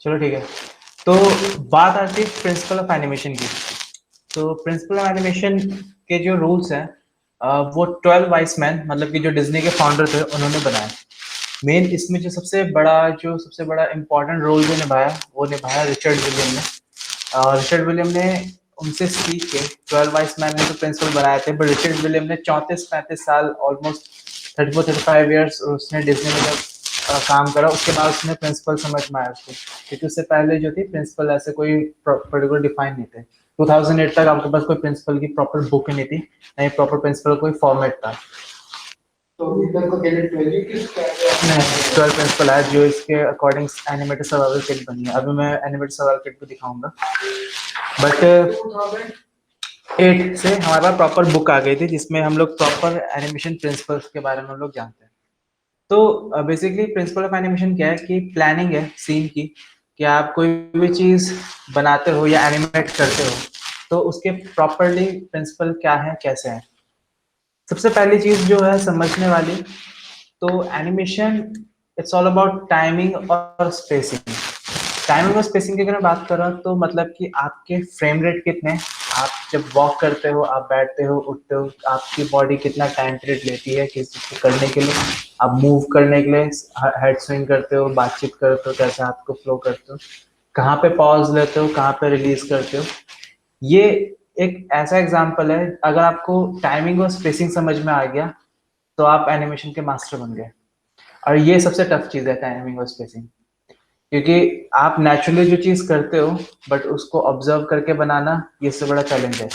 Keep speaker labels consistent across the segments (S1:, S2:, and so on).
S1: चलो ठीक है। तो बात आती है प्रिंसिपल ऑफ एनिमेशन की। तो प्रिंसिपल ऑफ एनिमेशन के जो रूल्स हैं, वो 12 वाइस मैन, मतलब कि जो डिज्नी के फाउंडर थे, उन्होंने बनाया। मेन इसमें जो सबसे बड़ा इंपॉर्टेंट रोल जो निभाया, वो निभाया रिचर्ड विलियम ने। रिचर्ड विलियम ने उनसे सीख के 12 वाइस मैन ने तो प्रिंसिपल बनाए थे, बट रिचर्ड विलियम ने 34-35 साल, ऑलमोस्ट 34-35 ईयर्स उसने डिज्नी में जब काम करा, उसके बाद उसने प्रिंसिपल समझ में आया उसको। क्योंकि उससे पहले जो थी प्रिंसिपल ऐसे कोई पर्टिकुलर डिफाइन नहीं थे। 2008 तक आपके पास कोई प्रिंसिपल की प्रॉपर बुक ही नहीं थी, नहीं प्रॉपर प्रिंसिपल कोई फॉर्मेट था।
S2: तो इधर को क्रेडिट मिलेगी किस
S1: नहीं, 12 प्रिंसिपल है जो इसके अकॉर्डिंग एनिमेटेड सर्वाइवल किट बनी है। अभी मैं एनिमेटेड सर्वाइवल किट को दिखाऊंगा। बट 8 से हमारे पास प्रॉपर बुक आ गई थी जिसमें हम लोग प्रॉपर एनिमेशन प्रिंसिपल्स के बारे में हम लोग जानते हैं। तो बेसिकली प्रिंसिपल ऑफ एनिमेशन क्या है कि प्लानिंग है सीन की, कि आप कोई भी चीज बनाते हो या एनिमेट करते हो, तो उसके प्रॉपरली प्रिंसिपल क्या है, कैसे है। सबसे पहली चीज जो है समझने वाली, तो animation it's all about timing और स्पेसिंग। टाइमिंग और स्पेसिंग की अगर मैं बात कर रहा हूँ, तो मतलब कि आपके फ्रेम रेट कितने, आप जब वॉक करते हो, आप बैठते हो, उठते हो, आपकी बॉडी कितना टाइम पीरियड लेती है किसी चीज को करने के लिए, आप मूव करने के लिए हेड स्विंग करते हो, बातचीत करते हो, कैसे हाथ को फ्लो करते हो, कहाँ पे पॉज लेते हो, कहाँ पे रिलीज करते हो। ये एक ऐसा एग्जाम्पल है, अगर आपको टाइमिंग और स्पेसिंग समझ में आ गया तो आप एनिमेशन के मास्टर बन गए। और ये सबसे टफ चीज है, टाइमिंग और स्पेसिंग। क्योंकि आप नेचुरली जो चीज करते हो, बट उसको ऑब्जर्व करके बनाना, ये सबसे बड़ा चैलेंज है।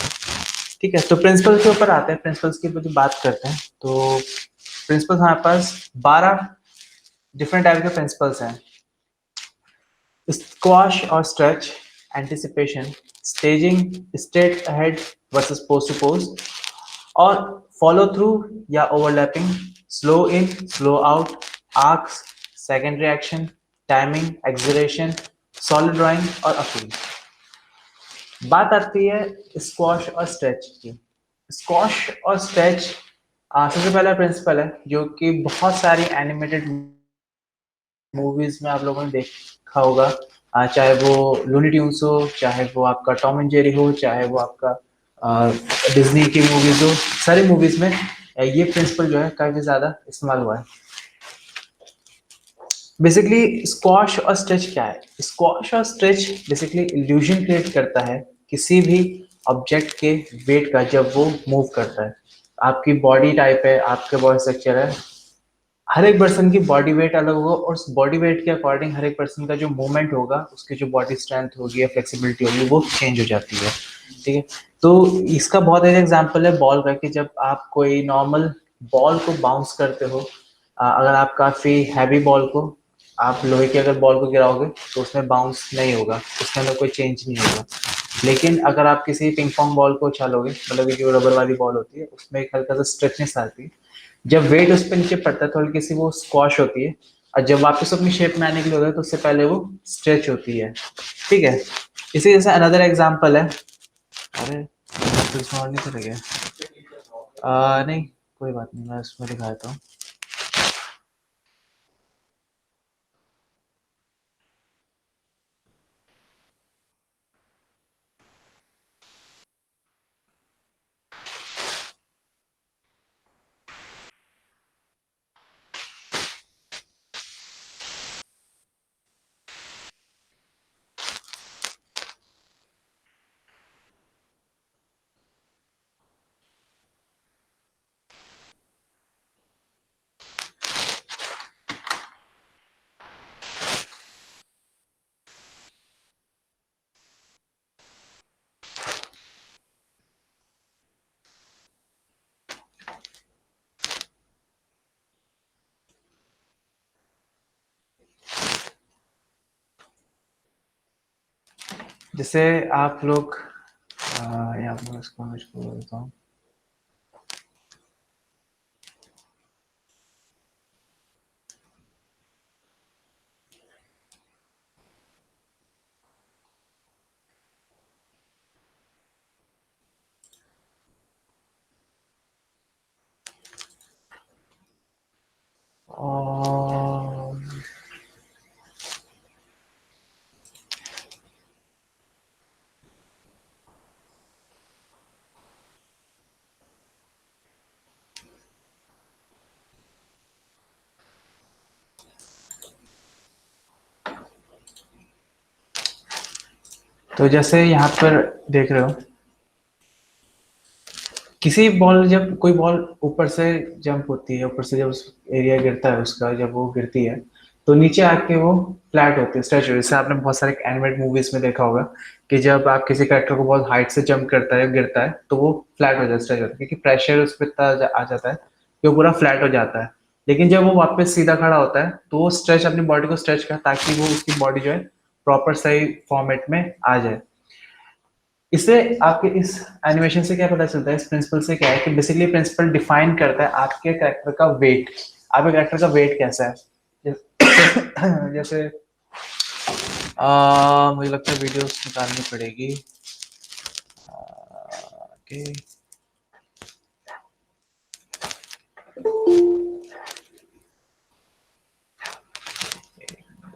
S1: ठीक है, तो प्रिंसिपल के ऊपर आते हैं, प्रिंसिपल्स की जो बात करते हैं, तो प्रिंसिपल्स हमारे पास 12 डिफरेंट टाइप के प्रिंसिपल्स हैं। स्क्वाश और stretch, anticipation, staging, straight ahead versus pose to pose, और फॉलो थ्रू या overlapping, slow in, slow out, arcs, second reaction, timing, acceleration, solid drawing और अपील। बात आती है स्क्वाश और स्ट्रेच की। स्क्वाश और स्ट्रेच सबसे पहला प्रिंसिपल है जो कि बहुत सारी एनिमेटेड मूवीज में आप लोगों ने देखा होगा। चाहे वो लूनी ट्यून्स हो, चाहे वो आपका टॉम एंड जेरी हो, चाहे वो आपका डिज्नी की मूवीज हो, सारी मूवीज में ये प्रिंसिपल जो है काफी ज्यादा इस्तेमाल हुआ है। बेसिकली स्क्वाश और स्ट्रेच क्या है? स्क्वाश और स्ट्रेच बेसिकली इल्यूजन क्रिएट करता है किसी भी ऑब्जेक्ट के वेट का जब वो मूव करता है। आपकी बॉडी टाइप है, आपके बॉडी स्ट्रक्चर है, हर एक पर्सन की बॉडी वेट अलग होगा, और उस बॉडी वेट के अकॉर्डिंग हर एक पर्सन का जो मूवमेंट होगा, उसकी जो बॉडी स्ट्रेंथ होगी या फ्लेक्सिबिलिटी होगी, वो चेंज हो जाती है। ठीक है, तो इसका बहुत एक एग्जांपल है बॉल का, कि जब आप कोई नॉर्मल बॉल को बाउंस करते हो, अगर आप काफ़ी हैवी बॉल को, आप लोहे की अगर बॉल को गिराओगे तो उसमें बाउंस नहीं होगा, उसके अंदर कोई चेंज नहीं होगा। लेकिन अगर आप किसी पिंग पोंग बॉल को उछालोगे, मतलब कि जो रबर वाली बॉल होती है, उसमें एक हल्का सा स्ट्रेचनेस आती है, जब वेट उस पर नीचे पड़ता है तो हल्की सी वो स्क्वाश होती है, और जब वापस अपनी शेप में आने के लिए होता है तो उससे पहले वो स्ट्रेच होती है। ठीक है, इसी जैसे अनदर एग्जांपल है। अरे तो इसमें और नहीं चले गए? नहीं, कोई बात नहीं, मैं इसमें दिखा देता हूँ। जैसे आप लोग यहाँ पर इसको मैं इसको बोलता हूँ। तो जैसे यहाँ पर देख रहे हो, किसी बॉल, जब कोई बॉल ऊपर से जंप होती है, ऊपर से जब उस एरिया गिरता है उसका, जब वो गिरती है तो नीचे आके वो फ्लैट होती है, स्ट्रेच होती है। जैसे आपने बहुत सारे एनिमेटेड मूवीज में देखा होगा कि जब आप किसी कैरेक्टर को बहुत हाइट से जंप करता है, गिरता है, तो वो फ्लैट हो जाता है, स्ट्रेच होता है, क्योंकि प्रेशर उस पर इतना आ जाता है कि वो पूरा फ्लैट हो जाता है। लेकिन जब वो वापस सीधा खड़ा होता है तो वो स्ट्रेच, अपनी बॉडी को स्ट्रेच कर, ताकि वो उसकी बॉडी जो है प्रॉपर सही फॉर्मेट में आ जाए। इससे आपके इस एनिमेशन से क्या पता चलता है, इस प्रिंसिपल से क्या है कि बेसिकली प्रिंसिपल डिफाइन करता है आपके कैरेक्टर का वेट, आपके कैरेक्टर का वेट कैसा है। जैसे मुझे लगता है वीडियोस निकालनी पड़ेगी। ओके,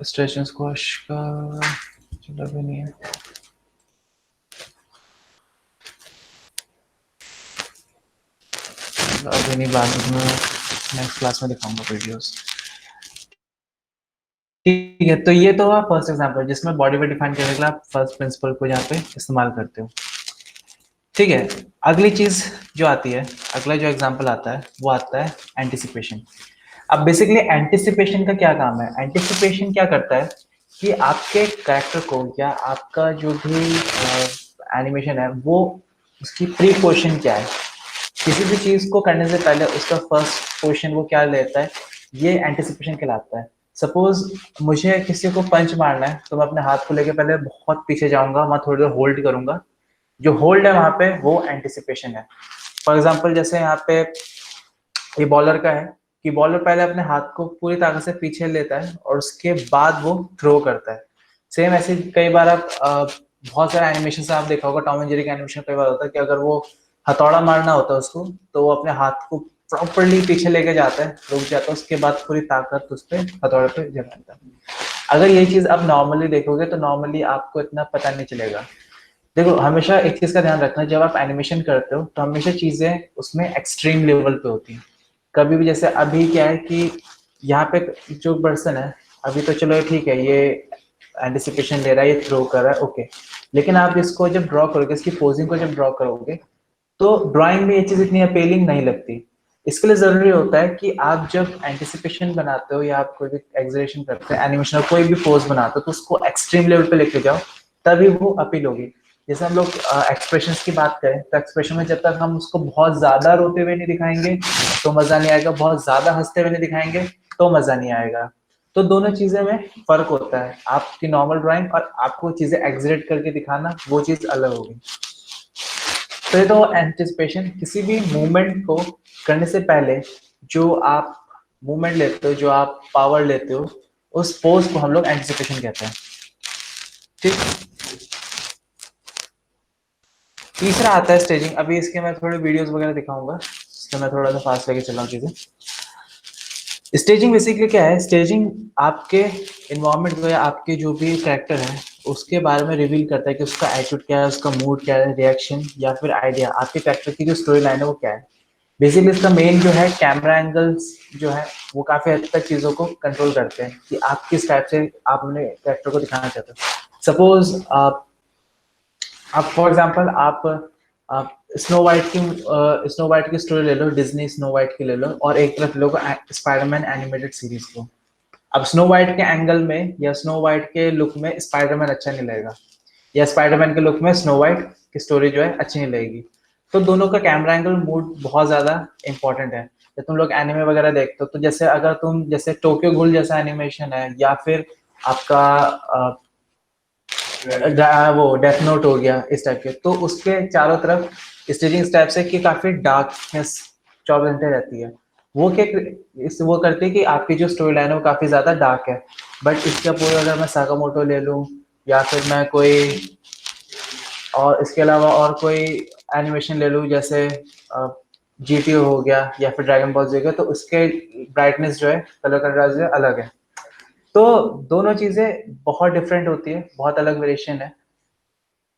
S1: स्ट्रेच एंड स्क्वाश का चला भी नहीं है। अभी नहीं, बाद में नेक्स्ट क्लास में दिखाऊंगा वीडियोस। ठीक है, तो ये तो हुआ फर्स्ट एग्जांपल जिसमें बॉडी पे डिफाइन करने के लिए आप फर्स्ट प्रिंसिपल को यहाँ पे इस्तेमाल करते हो। ठीक है, अगली चीज जो आती है, अगला जो एग्जांपल आता है वो आता है एंटिसिपेशन। अब बेसिकली एंटिसिपेशन का क्या काम है, एंटिसिपेशन क्या करता है कि आपके कैरेक्टर को या आपका जो भी एनिमेशन है वो, उसकी प्री पोजिशन क्या है, किसी भी चीज को करने से पहले उसका फर्स्ट पोजिशन वो क्या लेता है, ये एंटिसिपेशन कहलाता है। सपोज मुझे किसी को पंच मारना है तो मैं अपने हाथ को लेके पहले बहुत पीछे जाऊंगा, वहां थोड़ी देर होल्ड करूंगा, जो होल्ड है वहां पे वो एंटिसिपेशन है। फॉर एग्जाम्पल जैसे यहाँ पे ये बॉलर का है कि बॉलर पहले अपने हाथ को पूरी ताकत से पीछे लेता है और उसके बाद वो थ्रो करता है। सेम ऐसे कई बार आप बहुत सारे एनिमेशन से आप देखा होगा, टॉम एंड जेरी का एनिमेशन कई बार होता है कि अगर वो हथौड़ा मारना होता है उसको, तो वो अपने हाथ को प्रॉपरली पीछे लेके जाता है, रुक जाता है, उसके बाद पूरी ताकत उस पर हथौड़े पे जमाता है। अगर ये चीज आप नॉर्मली देखोगे तो नॉर्मली आपको इतना पता नहीं चलेगा। देखो, हमेशा एक चीज का ध्यान रखना, जब आप एनिमेशन करते हो तो हमेशा चीजें उसमें एक्सट्रीम लेवल पे होती हैं। कभी भी, जैसे अभी क्या है कि यहाँ पे जो पर्सन है, अभी तो चलो ठीक है, ये एंटिसिपेशन ले रहा है, ये थ्रो कर रहा है, ओके। लेकिन आप इसको जब ड्रॉ करोगे, इसकी पोजिंग को जब ड्रॉ करोगे, तो ड्राइंग में ये चीज इतनी अपीलिंग नहीं लगती। इसके लिए जरूरी होता है कि आप जब एंटिसिपेशन बनाते हो या आप कोई भी एग्जरेशन करते हो, एनिमेशन और कोई भी पोज बनाते हो, तो उसको एक्सट्रीम लेवल पे लेके जाओ, तभी वो अपील होगी। जैसे हम लोग एक्सप्रेशंस की बात करें तो एक्सप्रेशन में जब तक हम उसको बहुत ज्यादा रोते हुए नहीं दिखाएंगे तो मजा नहीं आएगा, बहुत ज्यादा हंसते हुए नहीं दिखाएंगे तो मजा नहीं आएगा। तो दोनों चीजें में फर्क होता है, आपकी नॉर्मल ड्राइंग और आपको चीजें एग्जरेट करके दिखाना, वो चीज अलग होगी। तो ये तो एंटिसिपेशन, किसी भी मूवमेंट को करने से पहले जो आप मूवमेंट लेते हो, जो आप पावर लेते हो, उस पोज को हम लोग एंटिसिपेशन कहते हैं। ठीक, तीसरा आता है स्टेजिंग। अभी इसके मैं थोड़े वीडियोस वगैरह दिखाऊंगा, तो मैं थोड़ा सा फास्ट लेके चल रहा हूँ चीजें। स्टेजिंग बेसिकली क्या है, स्टेजिंग आपके इन्वायरमेंट को या आपके जो भी कैरेक्टर है उसके बारे में रिवील करता है कि उसका एटीट्यूड क्या है, उसका मूड क्या है, रिएक्शन या फिर आइडिया, आपके कैरेक्टर की जो स्टोरी लाइन है वो क्या है। बेसिकली इसका मेन जो है कैमरा एंगल्स जो है वो काफी हद तक चीजों को कंट्रोल करते हैं कि आप किस टाइप से आप अपने कैरेक्टर को दिखाना चाहते हो। सपोज आप फॉर एग्जांपल आप स्नो वाइट की स्टोरी ले लो, डिज्नी स्नो वाइट की ले लो, और एक तरफ लो स्पाइडरमैन एनिमेटेड सीरीज को। अब स्नो वाइट के एंगल में या स्नो वाइट के लुक में स्पाइडरमैन अच्छा नहीं लगेगा, या स्पाइडरमैन के लुक में स्नो वाइट की स्टोरी जो है अच्छी नहीं लगेगी। तो दोनों का कैमरा एंगल, मूड बहुत ज्यादा इंपॉर्टेंट है। जब तुम लोग एनिमे वगैरह देखते हो तो जैसे अगर तुम, जैसे टोक्यो गूल जैसा एनिमेशन है, या फिर आपका वो डेथ नोट हो गया, इस टाइप के, तो उसके चारों तरफ स्टेजिंग इस टाइप से कि काफी डार्कनेस 24 घंटे रहती है। वो क्या इस वो करती है कि आपकी जो स्टोरी लाइन है वो काफी ज्यादा डार्क है। बट इसके अपोज अगर मैं साकामोटो ले लूँ, या फिर मैं कोई और इसके अलावा और कोई एनिमेशन ले लूँ, जैसे जीटीओ हो गया या फिर ड्रैगन बॉल हो गया, तो उसके ब्राइटनेस जो है, कलर कंट्रास्ट जो है अलग है। तो दोनों चीजें बहुत डिफरेंट होती है, बहुत अलग वेरिएशन है।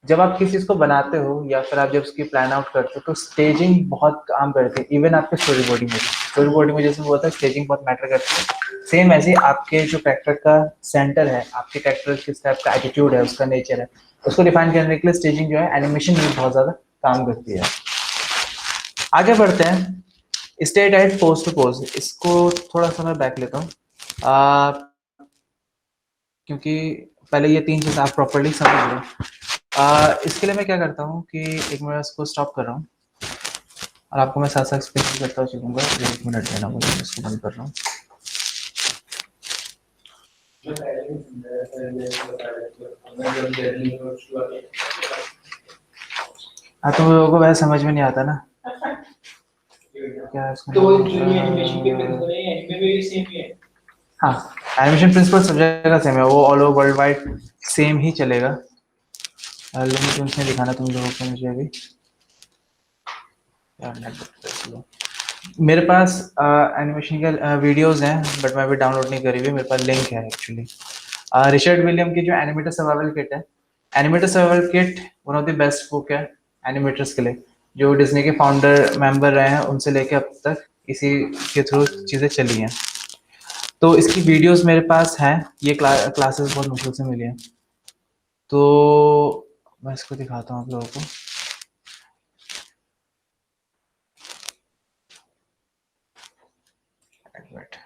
S1: जब आप किसी चीज को बनाते हो या फिर आप जब उसकी प्लान आउट करते हो तो स्टेजिंग बहुत काम करती है। इवन आपके स्टोरी बोर्डिंग में, स्टोरी बोर्डिंग में जैसे होता है, स्टेजिंग बहुत मैटर करती है। सेम ऐसे आपके जो कैरेक्टर का सेंटर है, आपके कैरेक्टर किस टाइप का एटीट्यूड है, उसका नेचर है, उसको डिफाइन करने के लिए स्टेजिंग जो है एनिमेशन में बहुत ज़्यादा काम करती है। आगे बढ़ते हैं, straight ahead pose to pose. इसको थोड़ा सा मैं बैक लेता हूँ, क्योंकि पहले ये 3 चीज़ आप प्रॉपर्ली समझ लो। इसके लिए मैं क्या करता हूँ कि एक मिनट इसको स्टॉप कर रहा हूँ और आपको मैं साथ साथ एक्सप्लेन करता चलूँगा। 1 मिनट देना मुझे, इसको बंद कर रहा हूँ। हाँ, तो लोगों को वैसे समझ में नहीं आता ना क्या इसमें।
S2: तो जो ये एनिमेशन के प्रिंसिपल है एनिमे में भी सेम ही है।
S1: हाँ, एनिमेशन प्रिंसिपल सब जगह सेम है, वो all over world wide same ही चलेगा। लिमिट में दिखाना तुम लोगों को मुझे अभी मेरे पास एनिमेशन के वीडियोस हैं, बट मैं अभी डाउनलोड नहीं करी हुई, मेरे पास लिंक है एक्चुअली। रिचर्ड विलियम की जो एनिमेटर सर्वाइवल किट है, animator survival kit one of the best book है एनिमेटर्स के लिए। जो डिज्नी के फाउंडर मेंबर रहे हैं उनसे लेके अब तक इसी के थ्रू चीज़ें चली हैं। तो इसकी वीडियोस मेरे पास हैं, ये क्लासेस बहुत मुश्किल से मिली हैं। तो मैं इसको दिखाता हूँ आप लोगों को। Admit.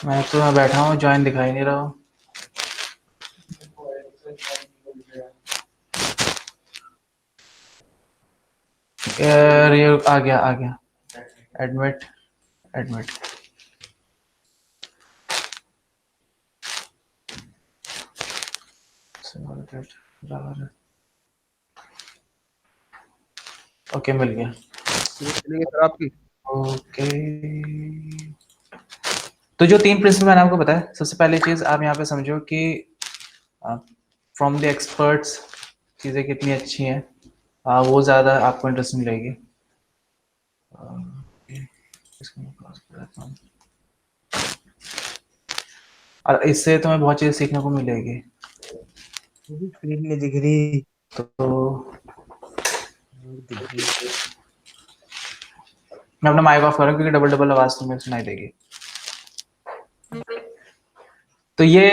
S1: मैं तो यहाँ बैठा हूँ, ज्वाइन दिखाई नहीं रहा हूँ। ये आ गया एडमिट एडमिट। ओके, मिल गया।
S3: चलिए सर आपकी।
S1: ओके, तो जो 3 प्रिंसिपल मैंने आपको बताया, सबसे पहली चीज आप यहाँ पे समझो कि फ्रॉम द एक्सपर्ट्स चीज़ें कितनी अच्छी हैं, वो ज़्यादा आपको इंटरेस्टिंग लगेगी। और इससे तुम्हें बहुत चीज़ें सीखने को मिलेगी।
S3: स्क्रीन में दिख रही
S1: तो मैं अपना माइक ऑफ कर रहा हूँ क्योंकि डबल डबल आवाज तुम्हें सुनाई देगी। तो ये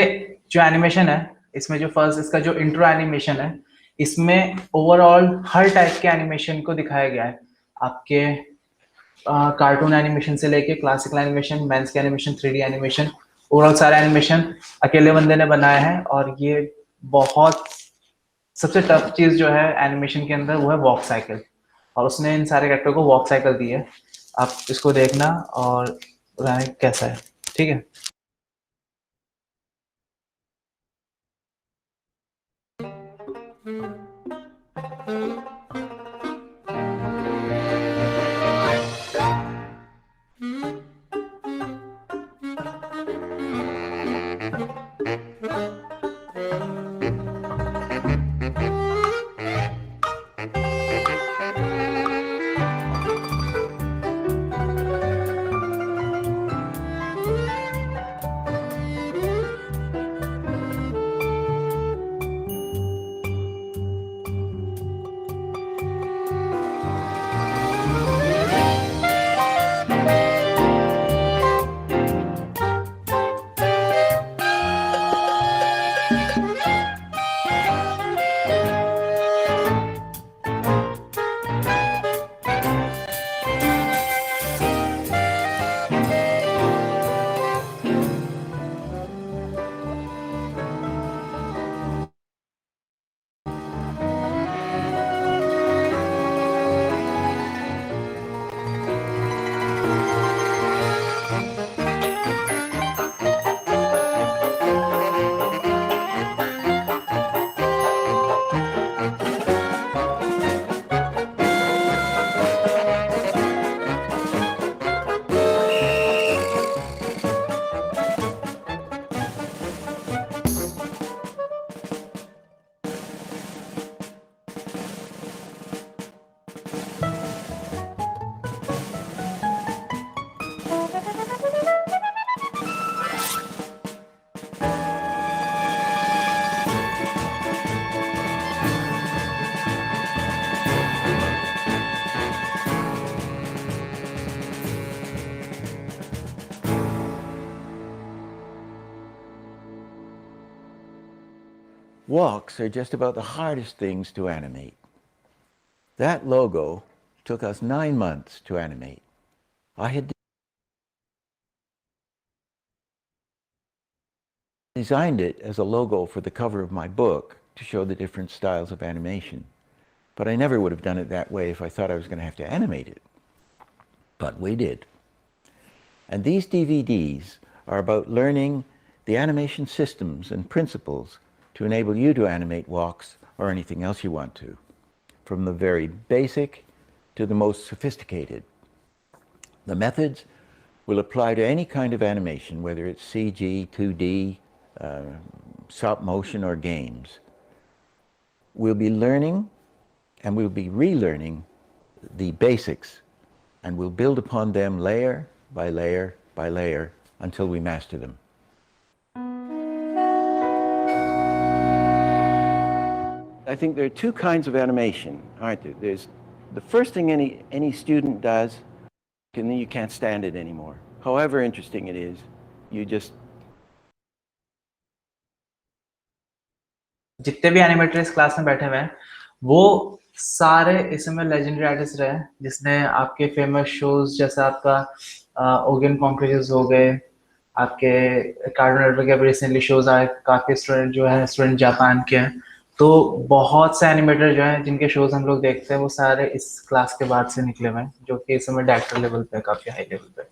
S1: जो एनिमेशन है, इसमें जो फर्स्ट इसका जो इंट्रो एनिमेशन है, इसमें ओवरऑल हर टाइप के एनिमेशन को दिखाया गया है। आपके कार्टून एनिमेशन से लेके क्लासिकल एनिमेशन, मेंस के एनिमेशन, 3D एनिमेशन, ओवरऑल सारा एनिमेशन अकेले बंदे ने बनाया है। और ये बहुत सबसे टफ चीज जो है एनिमेशन के अंदर वो है वॉक साइकिल, और उसने इन सारे कैरेक्टर को वॉक साइकिल दी है। आप इसको देखना और बताना कैसा है, ठीक है।
S4: walks are just about the hardest things to animate. That logo took us 9 months to animate. I had designed it as a logo for the cover of my book to show the different styles of animation. But I never would have done it that way if I thought I was going to have to animate it. But we did. And these DVDs are about learning the animation systems and principles to enable you to animate walks or anything else you want to, from the very basic to the most sophisticated. The methods will apply to any kind of animation, whether it's CG, 2D, stop motion, or games. We'll be learning and we'll be relearning the basics, and we'll build upon them layer by layer by layer until we master them. I think there are two kinds of animation, aren't there? There's the first thing any student does, and then you can't stand it anymore. However interesting it is, you just
S1: जितने भी animator इस class में बैठे हुए हैं वो सारे इस समय लेजेंडरी आर्टिस्ट रहे हैं, जिसने आपके फेमस शोज जैसे आपका ओगेन कॉन्क्रीज हो गए, आपके कार्टून नेटवर्क के रिसेंटली शोज आए, काफी स्टूडेंट जो है स्टूडेंट जापान के हैं, तो बहुत से एनिमेटर जो हैं जिनके शोज हम लोग देखते हैं वो सारे इस क्लास के बाद से निकले हुए हैं, जो कि इस समय डायरेक्टर लेवल पे काफी हाई लेवल पे।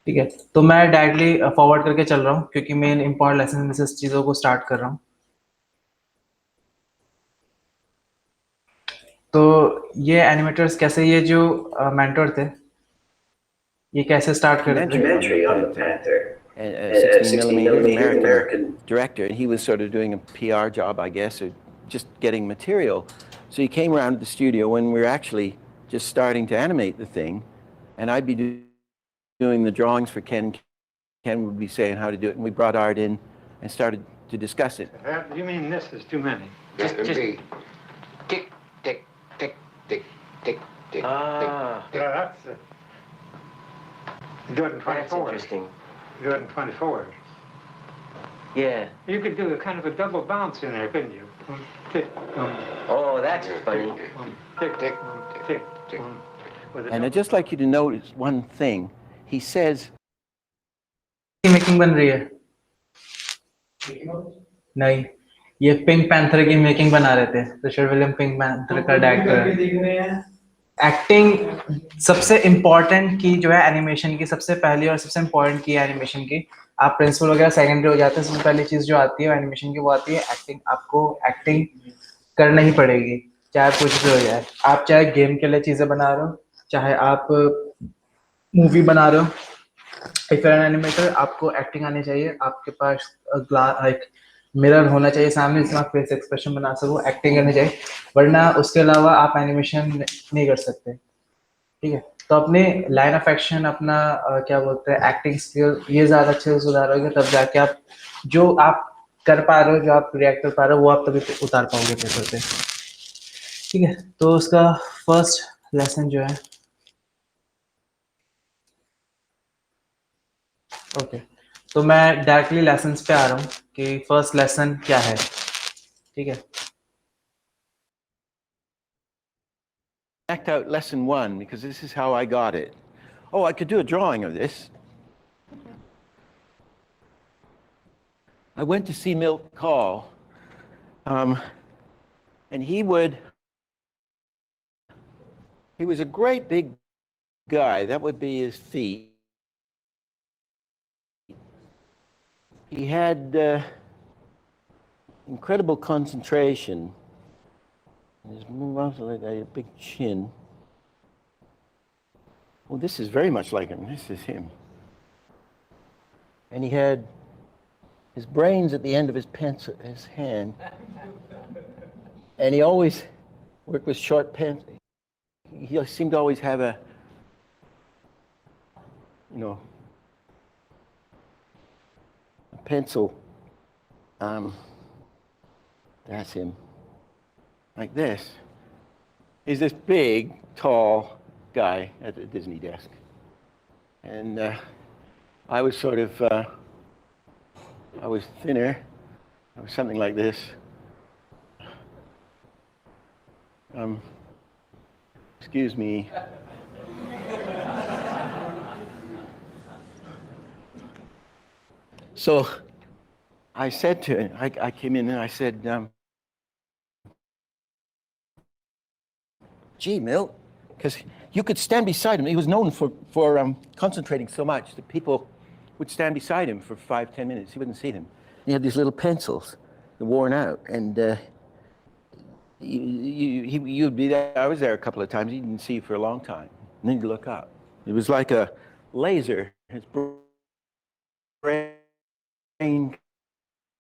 S1: ठीक है, तो मैं डायरेक्टली फॉरवर्ड करके चल रहा हूँ क्योंकि मेन इंपॉर्टेंट लेसन में से इस चीजों को स्टार्ट कर रहा हूँ। तो ये एनिमेटर्स कैसे, ये जो मेंटर थे ये कैसे स्टार्ट करते थे?
S4: documentary on the Panther. A 16mm American director, and he was sort of doing a PR job, I guess, or just getting material. So he came around to the studio when we were actually just starting to animate the thing, and I'd be doing the drawings for Ken. Ken would be saying how to do it, and we brought Art in and started to discuss it.
S5: You mean this is too many?
S6: Just tick, tick, tick, tick, tick, tick, tick.
S5: Yeah, that's it. Do it in 24.
S6: That's interesting.
S5: Do it in 24.
S6: Yeah.
S5: You could do a kind of a double bounce in there, couldn't you? Tick,
S6: Oh, that's funny.
S5: tick, tick, tick, tick.
S4: And I'd just like you to notice one thing. He says,
S1: making बन रही है? नहीं, ये pink panther की making बना रहे थे, Richard William pink panther का डायरेक्टर। एक्टिंग सबसे इम्पोर्टेंट की जो है एनिमेशन की, सबसे पहली और सबसे इम्पोर्टेंट की एनिमेशन की। आप प्रिंसिपल वगैरह सेकेंडरी हो जाते हैं, सबसे पहली चीज जो आती है एनिमेशन की वो आती है एक्टिंग। आपको एक्टिंग करना ही पड़ेगी, चाहे कुछ भी हो जाए। आप चाहे गेम के लिए चीजें बना रहे हो, चाहे आप मूवी बना रहे हो, इफ एन एनिमेटर आपको एक्टिंग आनी चाहिए। आपके पास लाइक मिरर होना चाहिए सामने जिसमें आप फेस एक्सप्रेशन बना सको, एक्टिंग करनी चाहिए, वरना उसके अलावा आप एनिमेशन नहीं कर सकते। ठीक है, तो अपने लाइन ऑफ एक्शन, अपना क्या बोलते हैं एक्टिंग स्किल, ये ज़्यादा अच्छे से सुधारोगे तब जाके आप जो आप कर पा रहे हो, जो आप रिएक्ट कर पा रहे हो, वो आप तभी उतार पाओगे पेपर पे। ठीक है, तो उसका फर्स्ट लेसन जो है, ओके, तो मैं डायरेक्टली लेसन्स पे आ रहा हूँ कि फर्स्ट लेसन क्या है। ठीक है,
S4: act out lesson 1, because this is how I got it. Oh, I could do a drawing of this. I went to see Milt Kahl, and he was a great big guy. That would be his feet. He had incredible concentration. His muscle had a big chin. Well, this is very much like him. This is him. And he had his brains at the end of his pencil, his hand. And he always worked with short pens. He seemed to always have a, a pencil. That's him. Like this. He's this big, tall guy at the Disney desk. And I was sort of, I was thinner. I was something like this. Excuse me. So I said to him, I came in and I said, gee, Milt, because you could stand beside him. He was known for concentrating so much that people would stand beside him for 5-10 minutes. He wouldn't see them. He had these little pencils, worn out, and you'd be there. I was there a couple of times. He didn't see you for a long time. And then he'd look up. It was like a laser. His brain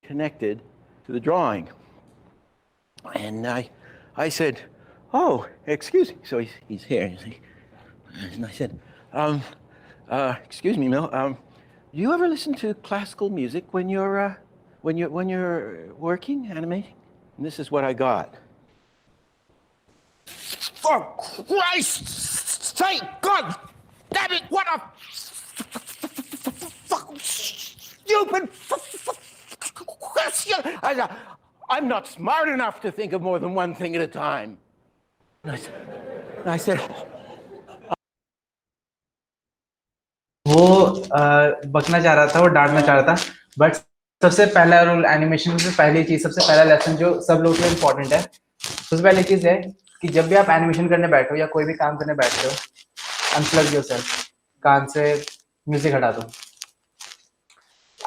S4: connected to the drawing. And I said, oh, excuse me. So he's here. And I said, excuse me, Mill. Do you ever listen to classical music when you're working, animating? And this is what I got. For Christ's sake, God damn it! What a stupid question! I'm not smart enough to think of more than one thing at a time. And I said,
S1: वो बकना चाह रहा था, वो डांटना चाह रहा था, but सबसे पहला रूल एनिमेशन में पहली चीज, सबसे पहला लेसन जो सब लोग के लिए इम्पोर्टेंट है, सबसे पहली चीज है कि जब भी आप एनिमेशन करने बैठो या कोई भी काम करने बैठते हो, अनप्लग योरसेल्फ, कान से म्यूजिक हटा दो।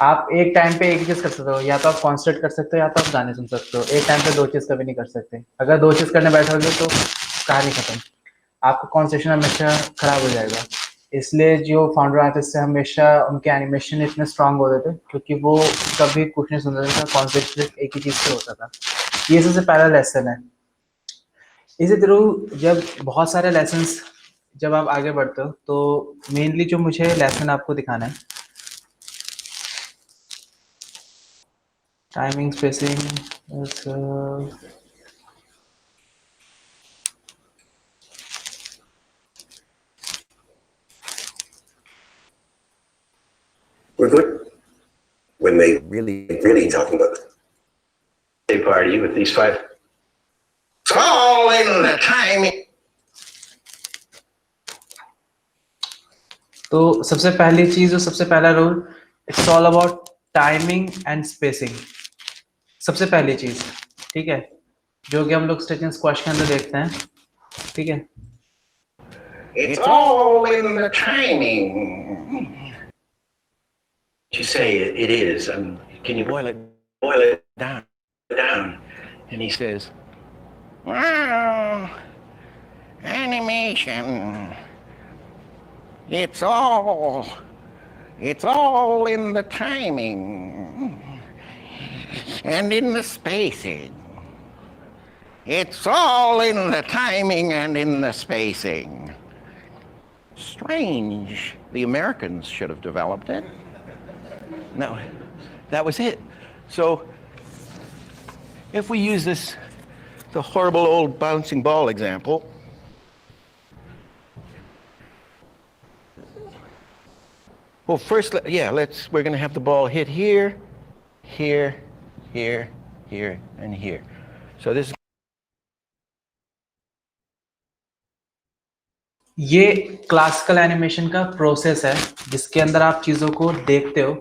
S1: आप एक टाइम पे एक ही चीज कर सकते हो, या तो आप कॉन्सेंट्रेट कर सकते हो या तो आप गाने सुन सकते हो। एक टाइम पे दो चीज कभी नहीं कर सकते। अगर दो चीज करने बैठोगे तो कहानी खत्म, आपका कॉन्सेंट्रेशन हमेशा खराब हो जाएगा। इसलिए जो फाउंडर आर्टिस्ट है हमेशा उनके एनिमेशन इतने स्ट्रांग होते थे क्योंकि वो कभी कुछ नहीं सुनते थे, कॉन्सेंट्रेट एक ही चीज पे होता था। ये सबसे पहला लेसन है। इसी तरह जब बहुत सारे लेसन्स जब आप आगे बढ़ते हो तो मेनली जो मुझे लेसन आपको दिखाना है, timing, spacing,
S7: We're good when they really talking about the party with these five. It's all in the timing.
S1: तो सबसे पहली चीज और सबसे पहला rule, it's all about timing and spacing. सबसे पहली चीज, ठीक है, जो कि हम लोग स्ट्रेच एंड स्क्वैश के अंदर देखते हैं, ठीक है।
S7: It's all in the timing. You say it is. Can you boil it down?
S4: and he says, well, animation. It's all in the timing and in the spacing. It's all in the timing and in the spacing. Strange. The Americans should have developed it. No, that was it. So if we use the horrible old bouncing ball example, well, first, we're going to have the ball hit here, here, here, here, and here. So this is.
S1: ये classical animation का process है जिसके अंदर आप चीज़ों को देखते हो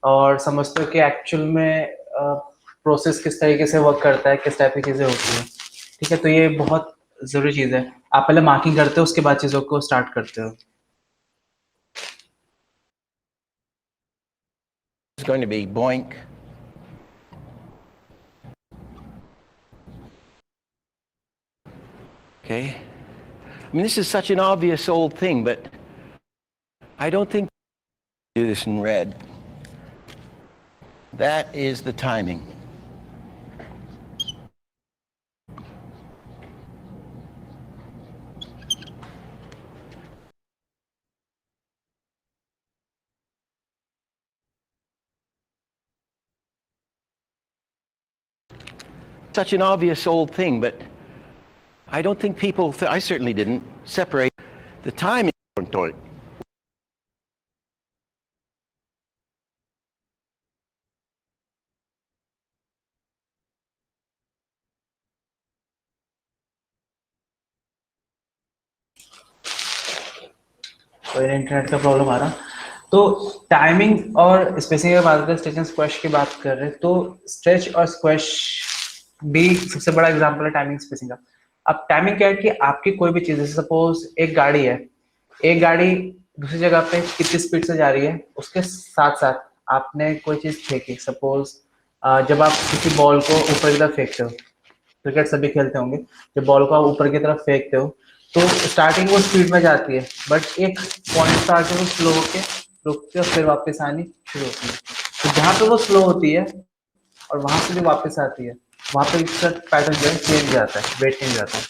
S1: और समझते हो कि एक्चुअल में प्रोसेस किस तरीके से वर्क करता है, किस टाइप की चीज़ें होती हैं, ठीक है। तो ये बहुत ज़रूरी चीज़ है। आप पहले मार्किंग करते हो, उसके बाद चीज़ों को स्टार्ट करते हो।
S4: It's going to be boink. Okay. I mean, this is such an obvious old thing, but I don't think do this in red. That is the timing. Such an obvious old thing, but I don't think people, I certainly didn't, separate the timing.
S1: कोई internet का problem आ रहा। तो timing और spacing की बात करते हैं, stretch and squash की बात कर रहे हैं, तो स्ट्रेच और स्क्वैश भी सबसे बड़ा एग्जांपल है टाइमिंग स्पेसिंग का। अब टाइमिंग क्या है कि आपकी कोई भी चीज, जैसे सपोज एक गाड़ी है, एक गाड़ी दूसरी जगह पे कितनी स्पीड से जा रही है, उसके साथ साथ आपने कोई चीज फेंकी, सपोज जब आप किसी बॉल को ऊपर की तरफ फेंकते हो, क्रिकेट सभी खेलते होंगे, जब बॉल को आप ऊपर की तरफ फेंकते हो तो स्टार्टिंग वो स्पीड में जाती है, बट एक पॉइंट पर आके वो स्लो होके रुकती है और फिर वापस आनी शुरू होती है। तो जहाँ पे वो स्लो होती है और वहां से जो वापस आती है, वहां पे इसका पैटर्न जो है चेंज जाता है, वेट चेंज जाता है।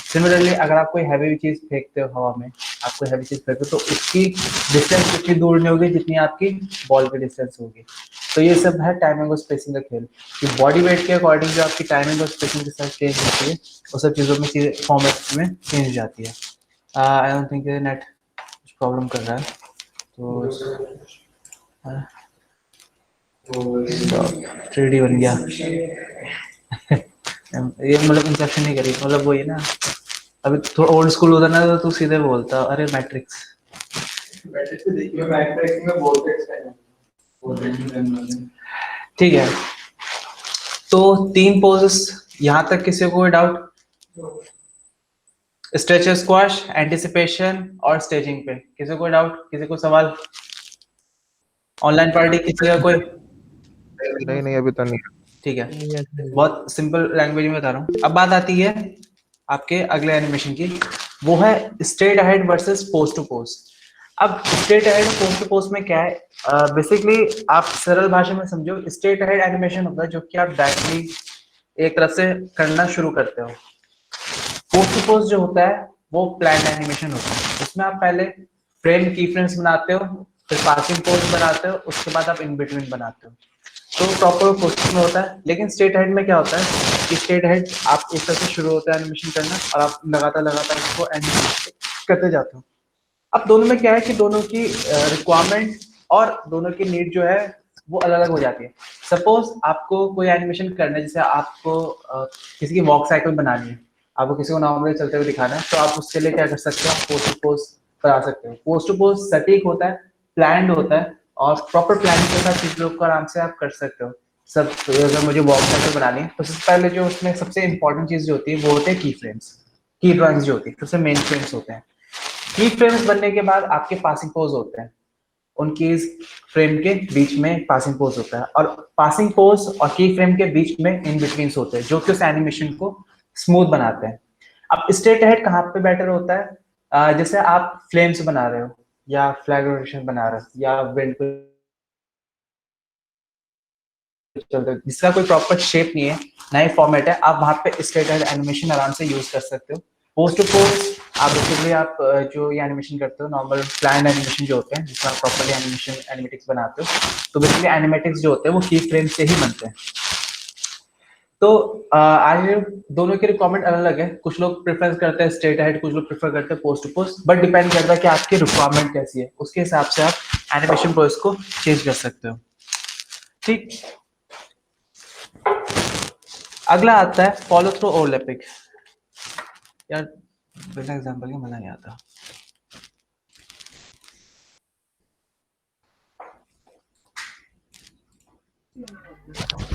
S1: सिमिलरली अगर आप कोई हैवी चीज फेंकते हो हवा में, आप कोई हैवी चीज फेंकते हो तो उसकी डिस्टेंस उतनी दूर नहीं होगी जितनी आपकी बॉल की डिस्टेंस होगी। तो ये सब है टाइमिंग और स्पेसिंग का खेल, कि बॉडी वेट के अकॉर्डिंग जो आपकी टाइमिंग और स्पेसिंग के साथ चेंज होती है, वो सब चीज़ों में फॉर्मेट में चेंज जाती है। आई डोंट थिंक नेट कुछ प्रॉब्लम कर रहा है, तो 3D बन गया। ये मतलब इंसेप्शन नहीं करी, मतलब वही ना, अभी थोड़ा ओल्ड स्कूल होता ना तो तू सीधे बोलता अरे मैट्रिक्स। ठीक है, तो 3 पोजेस यहां तक, किसी को कोई डाउट? स्ट्रेच स्क्वाश, एंटिसिपेशन और स्टेजिंग पे किसी को कोई डाउट, किसी को सवाल? ऑनलाइन पार्टी किसी का कोई?
S3: नहीं नहीं अभी तो नहीं।
S1: ठीक है, बहुत सिंपल लैंग्वेज में बता रहा हूँ। अब बात आती है आपके अगले एनिमेशन की, वो है straight ahead versus post to post. अब straight ahead post to post में क्या है, बेसिकली आप सरल भाषा में समझो, स्ट्रेट अहेड एनिमेशन होता है जो कि आप डायरेक्टली एक तरफ से करना शुरू करते हो। पोस्ट टू पोस्ट जो होता है वो प्लान एनिमेशन होता है, उसमें आप पहले फ्रेम की फ्रेम्स बनाते हो, फिर पासिंग पोस्ट बनाते हो, उसके बाद आप इन बिटवीन बनाते हो, तो प्रॉपर पोस्ट में होता है। लेकिन स्ट्रेट हेड में क्या होता है कि स्ट्रेट हेड आप एक तरह से शुरू होता है एनिमेशन करना और आप लगातार उसको एनिमेट करते जाते हो। अब दोनों में क्या है कि दोनों की रिक्वायरमेंट और दोनों की नीड जो है वो अलग अलग हो जाती है। सपोज आपको कोई एनिमेशन करना है, जैसे आपको किसी की वॉक साइकिल बनानी है, आपको किसी को नॉर्मली चलते हुए दिखाना है, तो आप उसके लिए क्या कर सकते हो, पोस्ट टू पोस्ट करा सकते हो। पोस्ट टू पोस्ट सटीक होता है, प्लान्ड होता है, और प्रॉपर प्लानिंग के साथ चीजों को आराम से आप कर सकते हो। सब अगर मुझे वॉक साइकिल बनानी है तो सबसे पहले जो उसमें सबसे इंपॉर्टेंट चीज जो होती है वो होते हैं की फ्रेम्स। की ड्राइंग्स जो होती है सबसे मेन फ्रेम्स होते हैं। की फ्रेम्स बनने के बाद आपके पासिंग पोज होते हैं, उनकी फ्रेम के बीच में पासिंग पोज होता है, और पासिंग पोज और की फ्रेम के बीच में इन बिटवीन्स होते हैं जो कि उस एनिमेशन को स्मूथ बनाते हैं। अब स्ट्रेट अहेड कहाँ पे बेटर होता है, जैसे आप फ्लेम्स बना रहे हो या फ्लैग रोटेशन बना रहे हो या विंड चलते हो, जिसका कोई प्रॉपर शेप नहीं है, ना ही फॉर्मेट है, आप वहां पे स्ट्रेट अहेड एनिमेशन आराम से यूज कर सकते हो। पोस्ट टू पोस्ट आप बेसिकली आप जो ये एनिमेशन करते हो, नॉर्मल प्लान एनिमेशन जो होते हैं जिसमें आप प्रॉपर्ली एनिमेशन एनिमेटिक्स बनाते हो, तो बेसिकली एनिमेटिक्स जो होते हैं वो की फ्रेम से ही बनते हैं। तो आज दोनों की रिक्वायरमेंट अलग अलग है, कुछ लोग प्रेफर करते हैं स्ट्रेट अहेड, कुछ लोग प्रेफर करते हैं pose to pose, but depend करता है कि आपकी रिक्वायरमेंट कैसी है, उसके हिसाब से आप एनिमेशन प्रोसेस को चेंज कर सकते हो। ठीक, अगला आता है फॉलो थ्रू ओवरलैपिंग। यार बिना एग्जांपल के मजा नहीं आता।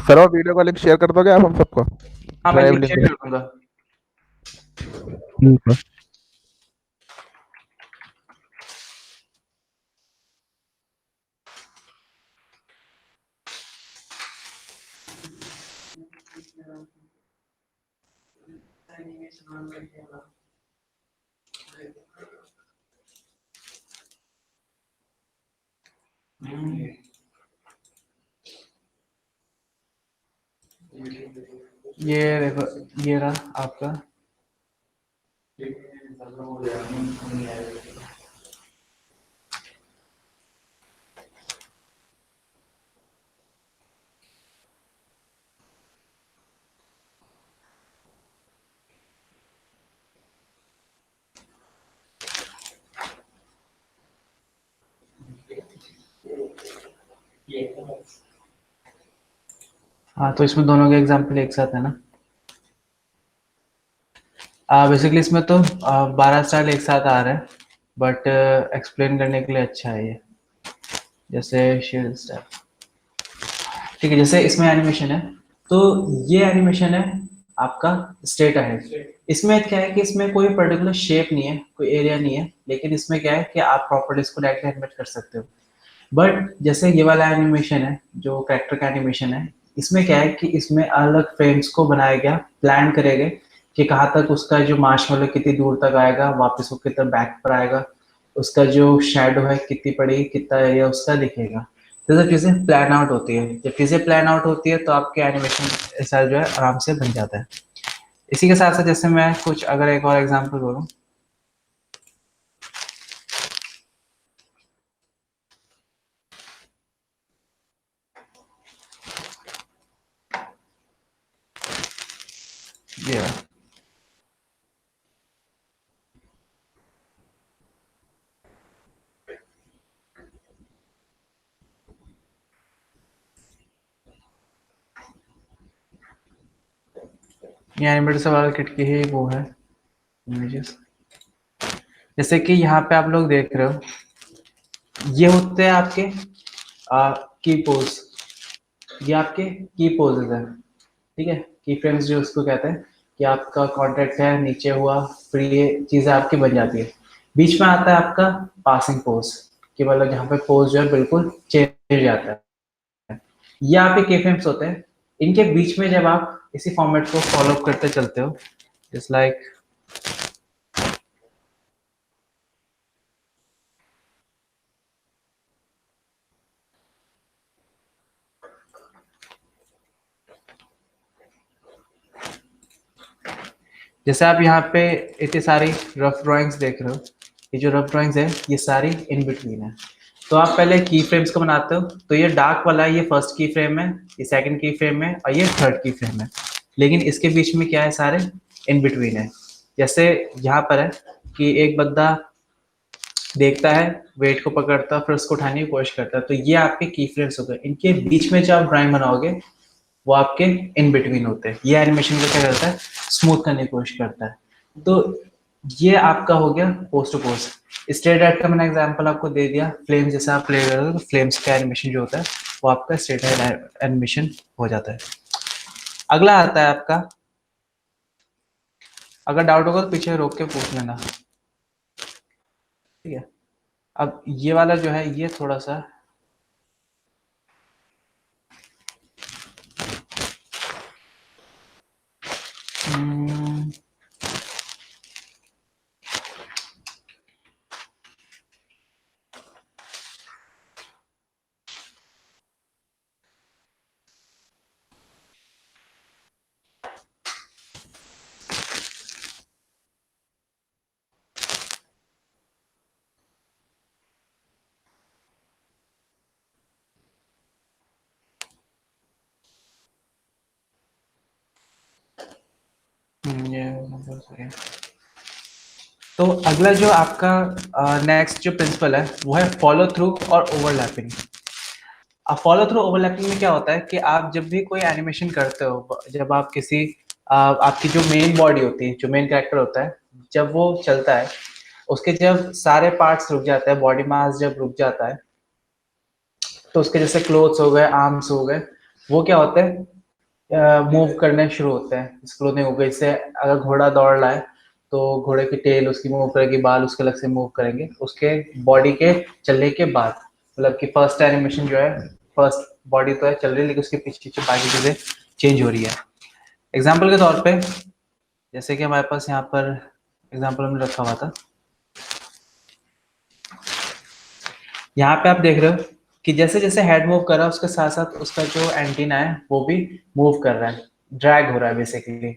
S3: सर वो वीडियो का लिंक शेयर कर दोगे आप हम सबको?
S1: हाँ मैं
S3: ड्राइव
S1: लिंक
S3: लिंक
S1: शेयर कर दूंगा।
S3: ठीक है।
S1: ये देखो, ये रहा आपका। हाँ तो इसमें दोनों के एग्जाम्पल एक साथ है ना। बेसिकली इसमें तो 12 स्टाइल एक साथ आ रहे हैं, बट एक्सप्लेन करने के लिए अच्छा है ये। जैसे शील्ड स्टेप, ठीक है, जैसे इसमें एनिमेशन है, तो ये एनिमेशन है आपका स्ट्रेट अहेड। इसमें क्या है कि इसमें कोई पर्टिकुलर शेप नहीं है, कोई एरिया नहीं है, लेकिन इसमें क्या है कि आप प्रॉपर्टीज को डायरेक्टली एनिमेट कर सकते हो। बट जैसे ये वाला एनिमेशन है, जो कैरेक्टर का एनिमेशन है, इसमें क्या है कि इसमें अलग फ्रेम्स को बनाया गया, प्लान करे गए कि कहाँ तक उसका जो मार्शमैलो कितनी दूर तक आएगा, वापस वो कितना बैक पर आएगा, उसका जो शैडो है कितनी पड़ेगी, कितना एरिया उसका दिखेगा। तो सब चीज़ें प्लान आउट होती है। जब चीज़ें प्लान आउट होती है तो आपके एनिमेशन ऐसा जो है आराम से बन जाता है। इसी के साथ साथ जैसे मैं कुछ अगर एक और एग्जांपल बोलूँ, ये एनिमेटेड सवाल किट की ही वो है इमेजेस। जैसे कि यहाँ पे आप लोग देख रहे हो, ये होते हैं आपके की पोज, ये आपके की पोजेज है, ठीक है, की फ्रेम्स जो उसको कहते हैं कि आपका कॉन्ट्रैक्ट है, नीचे हुआ, फिर ये चीज़ें आपकी बन जाती है। बीच में आता है आपका पासिंग पोज, कि मतलब यहाँ पे पोज जो है बिल्कुल चेंज हो जाता है। ये आपके की फ्रेम्स होते हैं। इनके बीच में जब आप इसी फॉर्मेट को फॉलो करते चलते हो, जस्ट लाइक जैसे आप यहाँ पे इतनी सारी रफ ड्राइंग्स देख रहे हो, ये जो रफ ड्राइंग्स है ये सारी इन बिटवीन है। तो आप पहले की फ्रेम्स को बनाते हो, तो ये डार्क वाला ये फर्स्ट की फ्रेम है, ये सेकंड की फ्रेम है और ये थर्ड की फ्रेम है। लेकिन इसके बीच में क्या है, सारे इन बिटवीन है। जैसे यहाँ पर है कि एक बंदा देखता है, वेट को पकड़ता है, फिर उसको उठाने की कोशिश करता है, तो ये आपके की फ्रेम्स हो गए। इनके बीच में जो आप ड्राइंग बनाओगे वो आपके इन बिटवीन होते हैं। ये एनिमेशन को क्या करता है, स्मूथ करने की कोशिश करता है। तो ये आपका हो गया pose to pose. Straight ahead का मैंने एग्जांपल आपको दे दिया, फ्लेम जैसे आप प्ले करोगे तो फ्लेम्स का एनिमेशन जो होता है वो आपका स्ट्रेट एड एनिमेशन हो जाता है। अगला आता है आपका, अगर डाउट होगा तो पीछे रोक के पूछ लेना, ठीक है। अब ये वाला जो है ये थोड़ा सा ये तो अगला जो आपका नेक्स्ट जो प्रिंसिपल है वो है फॉलो थ्रू और ओवरलैपिंग। अब फॉलो थ्रू ओवरलैपिंग में क्या होता है कि आप जब भी कोई एनिमेशन करते हो, जब आप किसी आपकी जो मेन बॉडी होती है, जो मेन कैरेक्टर होता है, जब वो चलता है, उसके जब सारे पार्ट्स रुक जाते हैं, बॉडी मास जब रुक जाता है, तो उसके जैसे क्लोथ्स हो गए, आर्म्स हो गए, वो क्या होते हैं, मूव करने शुरू होते हैं। क्लोथिंग हो गई, इससे अगर घोड़ा दौड़ रहा है तो घोड़े की टेल उसकी मूव करेगी, बाल उसके अलग से मूव करेंगे उसके बॉडी के चलने के बाद। मतलब कि फर्स्ट एनिमेशन जो है, फर्स्ट बॉडी तो है चल रही है, लेकिन उसके पीछे पीछे बाकी चीजें चेंज हो रही है। एग्जाम्पल के तौर पे जैसे कि हमारे पास यहाँ पर एग्जाम्पल हमने रखा हुआ था, यहाँ पे आप देख रहे हो कि जैसे जैसे हेड मूव कर रहा है उसके साथ साथ उसका जो एंटीना है वो भी मूव कर रहा है, ड्रैग हो रहा है बेसिकली।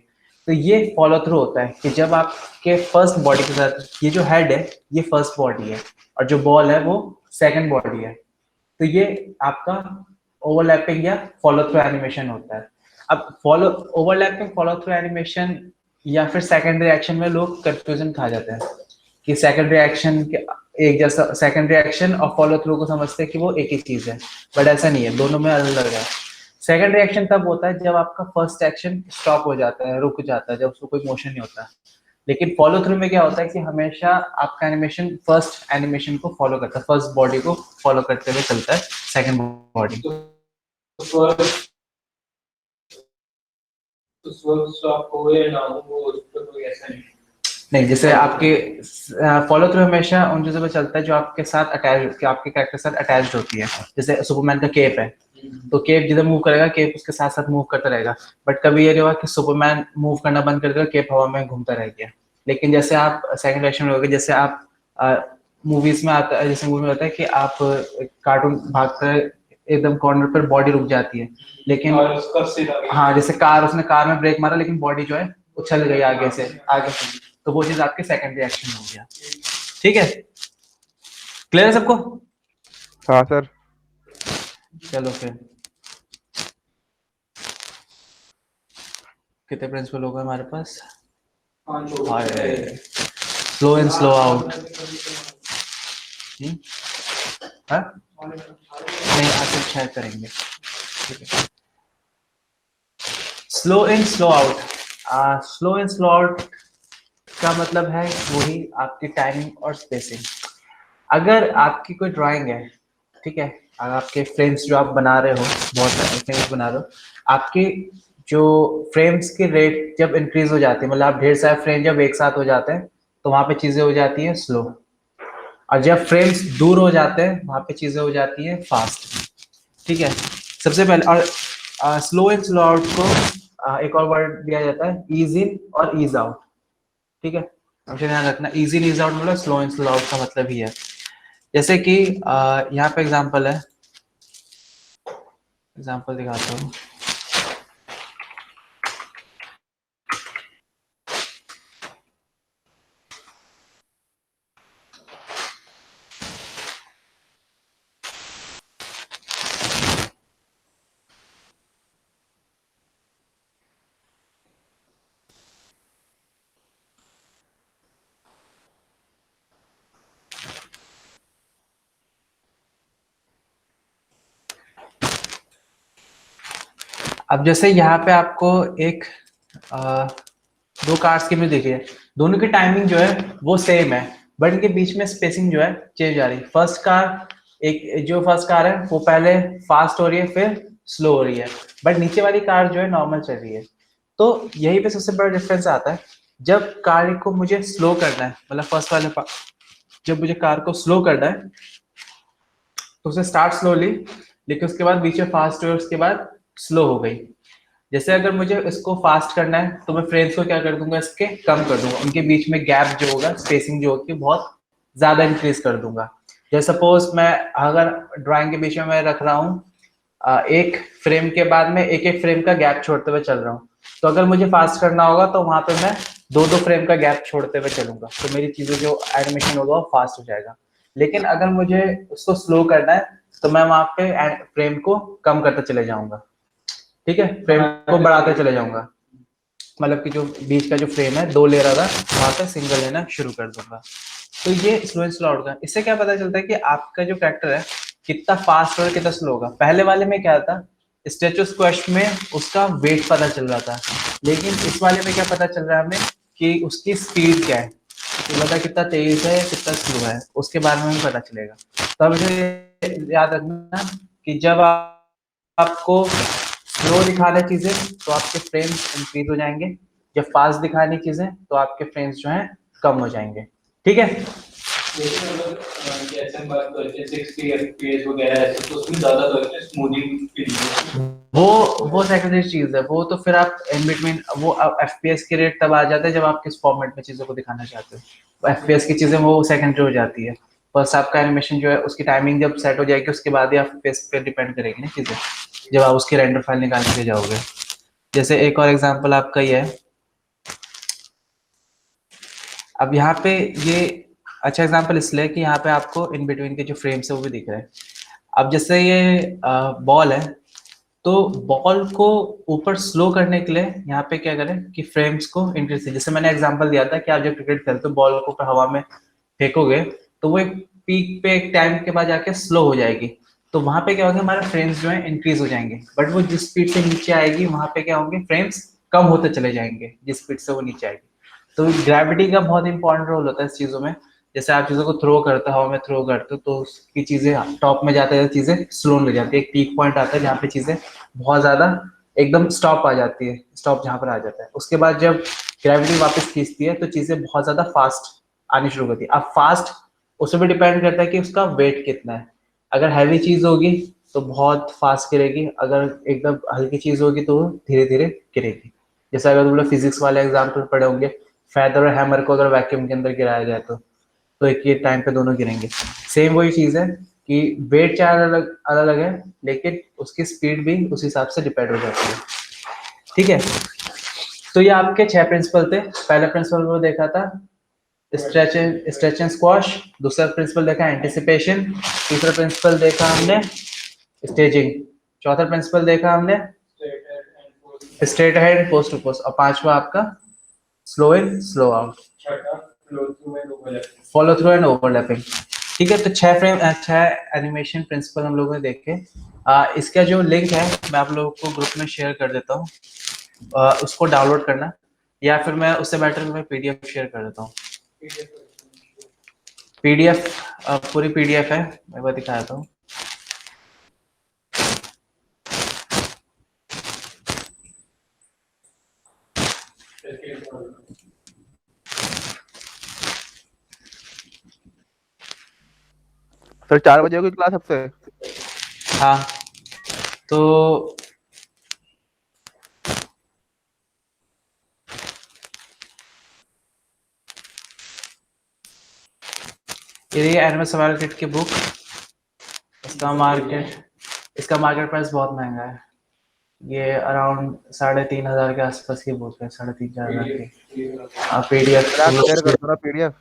S1: तो ये फॉलो थ्रू होता है कि जब आपके फर्स्ट बॉडी के साथ, ये जो हेड है ये फर्स्ट बॉडी है और जो बॉल है वो सेकंड बॉडी है, तो ये आपका ओवरलैपिंग या फॉलो थ्रू एनिमेशन होता है। अब follow overlapping follow through animation या फिर सेकेंडरी एक्शन में लोग कंफ्यूजन खा जाते हैं कि सेकेंडरी एक्शन एक जैसा, सेकेंडरी एक्शन और फॉलो थ्रू को समझते हैं कि वो एक ही चीज है, बट ऐसा नहीं है, दोनों में अलग अलग है। सेकेंडरी एक्शन तब होता है जब आपका फर्स्ट एक्शन स्टॉप हो जाता है, रुक जाता है, जब उसको कोई मोशन नहीं होता। लेकिन फॉलो थ्रू में क्या होता है कि हमेशा आपका एनिमेशन फर्स्ट एनिमेशन को फॉलो करता है, फर्स्ट बॉडी को फॉलो करते हुए चलता है सेकंड बॉडी।
S2: तो स्वर्ग स्टॉप हो या ना हो वो उस पर कोई ऐसा
S1: नहीं, जैसे आपके फॉलो थ्रू हमेशा उन चीजों पे चलता है जो आपके साथ अटैच, आपके कैरेक्टर के साथ अटैच्ड होती है। जैसे सुपरमैन का केप है, तो केप जिधर मूव करेगा केप उसके साथ साथ मूव करता रहेगा। बट कभी ये नहीं हुआ कि सुपरमैन मूव करना बंद कर देगा, केप हवा में घूमता रह गया। लेकिन जैसे आप सेकंड डायरेक्शन में होगे, जैसे आप मूवीज में आता है, जैसे मूवी में होता है कि आप कार्टून भागकर एकदम कॉर्नर पर बॉडी रुक जाती है, लेकिन
S2: और उसका सीधा
S1: हाँ, जैसे उसने कार में ब्रेक मारा लेकिन बॉडी जो है उछल गई आगे से, तो वो चीज आपके सेकंड रिएक्शन हो गया। ठीक है, क्लियर है सबको?
S3: हाँ सर।
S1: चलो फिर कितने प्रिंसिपल हो गए हमारे पास? Slow in slow out. नहीं, आगे शेयर करेंगे। Slow in slow out. Slow in slow out का मतलब है वही आपकी टाइमिंग और स्पेसिंग। अगर आपकी कोई ड्राइंग है, ठीक है, अगर आपके फ्रेम्स जो आप बना रहे हो, बहुत सारे फ्रेम्स बना रहे हो, आपके जो फ्रेम्स की रेट जब इंक्रीज हो जाती है, मतलब आप ढेर सारे फ्रेम जब एक साथ हो जाते हैं तो वहां पे चीजें हो जाती हैं स्लो, और जब फ्रेम्स दूर हो जाते हैं वहां पे चीजें हो जाती हैं फास्ट। ठीक है, सबसे पहले और स्लो इन स्लो आउट को एक और वर्ड दिया जाता है ईज इन और ईज आउट। ठीक है, हमेशा ध्यान रखना, ईज इन ईज आउट मतलब स्लो इन स्लो आउट का मतलब ही है। जैसे कि यहाँ पे एग्जांपल है, एग्जांपल दिखाता हूँ। अब जैसे यहाँ पे आपको एक दो कार्स की इमेज दिख रही है, दोनों की टाइमिंग जो है वो सेम है, बट इनके बीच में स्पेसिंग जो है चेंज आ रही है। फर्स्ट कार है वो पहले फास्ट हो रही है फिर स्लो हो रही है, बट नीचे वाली कार जो है नॉर्मल चल रही है। तो यही पे सबसे बड़ा डिफरेंस आता है, जब कार को मुझे स्लो करना है, मतलब फर्स्ट वाले जब मुझे कार को स्लो करना है तो उसे स्टार्ट स्लोली, लेकिन उसके बाद बीच में फास्ट हुई, उसके बाद स्लो हो गई। जैसे अगर मुझे इसको फास्ट करना है तो मैं फ्रेम्स को क्या कर दूंगा, इसके कम कर दूंगा, उनके बीच में गैप जो होगा, स्पेसिंग जो होगी बहुत ज्यादा इंक्रीज कर दूंगा। जैसे सपोज मैं अगर ड्राइंग के बीच में मैं रख रहा हूँ एक फ्रेम के बाद में एक एक फ्रेम का गैप छोड़ते हुए चल रहा हूँ, तो अगर मुझे फास्ट करना होगा तो वहां पे मैं दो दो फ्रेम का गैप छोड़ते हुए चलूंगा, तो मेरी चीजें जो एनिमेशन होगा वो फास्ट हो जाएगा। लेकिन अगर मुझे उसको स्लो करना है तो मैं वहां पे फ्रेम को कम करते चले जाऊंगा। ठीक है, फ्रेम को बढ़ाते चले जाऊंगा, मतलब कि जो बीच का जो फ्रेम है दो ले रहा था वहां पे सिंगल लेना शुरू कर दूंगा। तो ये स्लो एंड स्लो आउट का, इससे क्या पता चलता है कि आपका जो कैरेक्टर है कितना फास्ट और कितना स्लो होगा। पहले वाले में क्या था, स्टेचू स्क्वैश में उसका वेट पता चल रहा था, लेकिन इस वाले में क्या पता चल रहा है हमें कि उसकी स्पीड क्या है, कि मतलब कितना तेज है कितना स्लो है, उसके बारे में हमें पता चलेगा। तो हमें याद रखना कि जब आपको स्लो दिखाना चीजें तो आपके फ्रेम्स इंक्रीज हो जाएंगे, जब फास्ट दिखानी चीजें तो आपके फ्रेम्स जो हैं कम हो जाएंगे। ठीक है,
S2: लेकिन अगर जैसे हम बात करते हैं 60 एफपीएस वगैरह ऐसे, तो उसमें ज्यादा करते हैं स्मूथिंग के लिए।
S1: वो सेकेंडरी चीज है, वो तो फिर आप इन बिटवीन वो एफपीएस के रेट तब आ जाते हैं जब आप किस फॉर्मेट में चीजों को दिखाना चाहते हो। एफपीएस की चीजें वो सेकेंडरी हो जाती है, बस आपका एनिमेशन जो है उसकी टाइमिंग जब सेट हो जाएगी उसके बाद ही आप एफपीएस पे डिपेंड करेगी ना चीजें, जब आप उसकी रेंडर फाइल निकाल के जाओगे। जैसे एक और एग्जांपल आपका ये है, अब यहाँ पे ये अच्छा एग्जांपल इसलिए कि यहाँ पे आपको इन बिटवीन के जो फ्रेम्स है वो भी दिख रहे हैं। अब जैसे ये बॉल है, तो बॉल को ऊपर स्लो करने के लिए यहाँ पे क्या करें कि फ्रेम्स को इंक्रीज, जैसे मैंने एग्जांपल दिया था कि आप जब क्रिकेट खेलते हो बॉल को ऊपर हवा में फेंकोगे तो वो एक पीक पे एक टाइम के बाद जाके स्लो हो जाएगी, तो वहां पे क्या होगा, हमारे फ्रेम्स जो है इंक्रीज हो जाएंगे, बट वो जिस स्पीड से नीचे आएगी वहां पे क्या होंगे, फ्रेम्स कम होते चले जाएंगे जिस स्पीड से वो नीचे आएगी। तो ग्रेविटी का बहुत इंपॉर्टेंट रोल होता है इस चीजों में। जैसे आप चीजों को थ्रो करते हो, हवा में थ्रो करते हो, तो उसकी चीजें टॉप में जाते हैं, चीजें स्लो हो जाती है, एक पीक पॉइंट आता है जहाँ पे चीजें बहुत ज्यादा एकदम स्टॉप आ जाती है, स्टॉप जहाँ पर आ जाता है। उसके बाद जब ग्रेविटी वापस खींचती है तो चीजें बहुत ज्यादा फास्ट आनी शुरू होती है। अब फास्ट उसमें भी डिपेंड करता है कि उसका वेट कितना है। अगर हैवी चीज होगी तो बहुत फास्ट गिरेगी, अगर एकदम हल्की चीज होगी तो धीरे धीरे गिरेगी। जैसे अगर तुम लोग फिजिक्स वाले एग्जाम्पल पढ़े होंगे, फेदर और हैमर को अगर वैक्यूम के अंदर गिराया जाए तो एक ही टाइम पे दोनों गिरेंगे। सेम वही चीज है कि वेट चाहे अलग अलग है, लेकिन उसकी स्पीड भी उस हिसाब से डिपेंड हो जाती है। ठीक है, तो ये आपके 6 प्रिंसिपल थे। पहला प्रिंसिपल वो देखा था स्ट्रेच एंड स्क्वाश, दूसरा प्रिंसिपल देखा एंटिसिपेशन, तीसरा प्रिंसिपल देखा हमने स्टेजिंग, चौथा प्रिंसिपल देखा हमने straight ahead, post to pose, और पांचवा आपका slow in slow out, follow through and overlapping. ठीक है, तो 6 एनिमेशन प्रिंसिपल हम लोगों ने देखे। इसका जो लिंक है मैं आप लोगों को ग्रुप में शेयर कर देता हूँ, उसको डाउनलोड करना, या फिर मैं उससे बेटर मैं पीडीएफ शेयर कर देता हूँ। पीडीएफ पूरी पीडीएफ है, मैं वो दिखा देता हूँ।
S3: सर 4 बजे होगी क्लास आपसे?
S1: हाँ, तो ये एनिमल सर्वाइवल किट की बुक, इसका मार्केट प्राइस बहुत महंगा है। ये अराउंड 3,500 के आसपास की बुक है, 3,500 की। पीडीएफ
S3: शेयर कर दो ना पीडीएफ।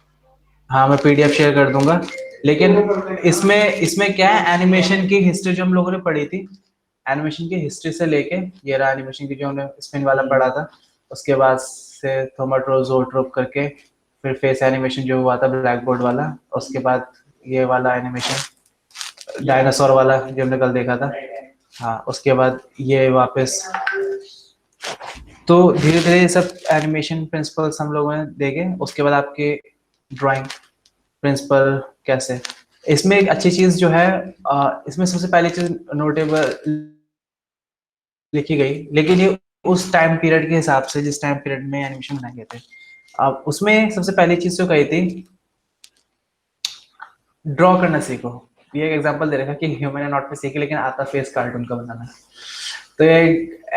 S1: हाँ, मैं पीडीएफ शेयर कर दूंगा। लेकिन इसमें क्या है, एनिमेशन की हिस्ट्री जो हम लोगों ने पढ़ी थी, एनिमेशन की हिस्ट्री से लेके ये रहा एनिमेशन की जो हमने स्पिन वाला पढ़ा था, उसके बाद से थोमाट्रोप जोट्रोप करके फिर फेस एनिमेशन जो हुआ था ब्लैक बोर्ड वाला, उसके बाद ये वाला एनिमेशन डायनासोर वाला जो हमने कल देखा था। हाँ, उसके बाद ये वापस, तो धीरे धीरे ये सब एनिमेशन प्रिंसिपल्स हम लोगों ने देखे। उसके बाद आपके ड्राइंग प्रिंसिपल कैसे, इसमें एक अच्छी चीज जो है, इसमें सबसे पहली चीज नोटेबल लिखी गई, लेकिन ये उस टाइम पीरियड के हिसाब से जिस टाइम पीरियड में एनिमेशन बनाए गए थे। अब उसमें सबसे पहली चीज जो कही थी, ड्रॉ करना सीखो। ये एक एग्जांपल दे रखा कि ह्यूमन एंड नॉट पे सीखे, लेकिन आता फेस कार्टून का बनाना। तो ये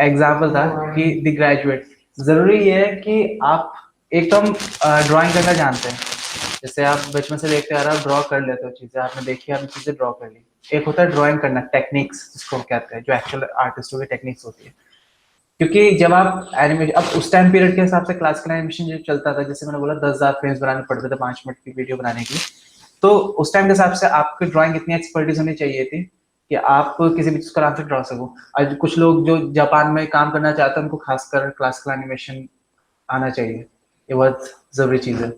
S1: एग्जांपल था कि द ग्रेजुएट, जरूरी ये है कि आप एकदम ड्राइंग करना जानते हैं। जैसे आप बचपन से देखते आ रहे हो, ड्रॉ कर लेते हो चीजें, आपने देखी, आपने चीजें ड्रॉ कर ली। एक होता है ड्राइंग करना, टेक्निक्स जिसको कहते हैं, जो एक्चुअल आर्टिस्टों की टेक्निक्स होती है। क्योंकि जब आप एनिमेशन, अब उस टाइम पीरियड के हिसाब से क्लासिकल एनिमेशन जो चलता था, जैसे मैंने बोला 10,000 फ्रेम्स बनाने पड़ते थे 5 मिनट की वीडियो बनाने के लिए, तो उस टाइम के हिसाब से आपकी ड्राइंग इतनी एक्सपर्टीज होनी चाहिए थी कि आप किसी भी चीज को आराम से ड्रॉ सको। आज कुछ लोग जो जापान में काम करना चाहते हैं, उनको खासकर क्लासिकल एनिमेशन आना चाहिए, ये बहुत जरूरी चीज है।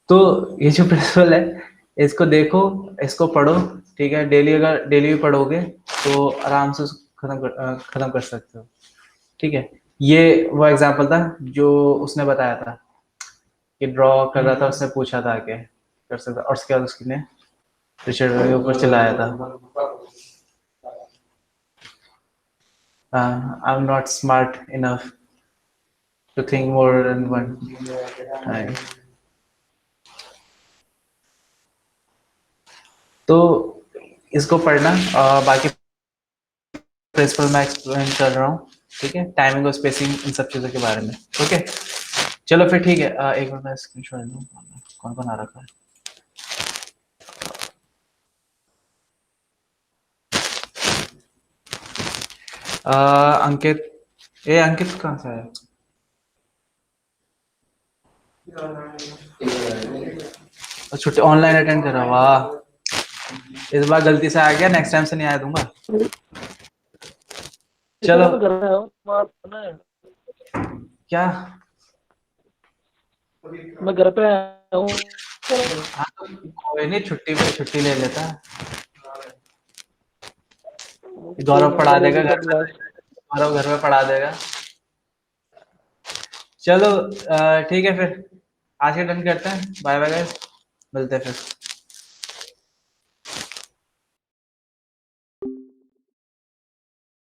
S1: तो ये जो प्रिंसिपल है, इसको देखो, इसको पढ़ो, ठीक है। डेली अगर डेली भी पढ़ोगे तो आराम से खत्म कर सकते हो, ठीक है। ये वो एग्जाम्पल था जो उसने बताया था कि ड्रॉ कर रहा था, उसने पूछा था कि कर सकता, और उसके बाद उसने रिचर्ड के ऊपर चलाया था, I am not smart enough to think more than one time. तो इसको पढ़ना, बाकी प्रिंसिपल मैं एक्सप्लेन कर रहा हूँ, ठीक है। टाइमिंग और स्पेसिंग, इन सब चीज़ों के बारे में, ओके। चलो फिर ठीक है, एक बार मैं स्क्रीनशॉट ले लूँ, कौन कौन आ रखा है। अंकित, ये अंकित कहाँ से आया? छुट्टी ऑनलाइन अटेंड करा, वाह। इस बार गलती से आ गया, नेक्स्ट टाइम से नहीं आया दूंगा। चलो क्या,
S8: मैं घर पे आया हूँ।
S1: हाँ तो कोई नहीं, छुट्टी पे छुट्टी ले लेता, गौरव पढ़ा देगा घर में, गौरव घर में पढ़ा देगा। चलो ठीक है फिर आज के डन करते हैं। बाय बाय गाइस, मिलते हैं फिर।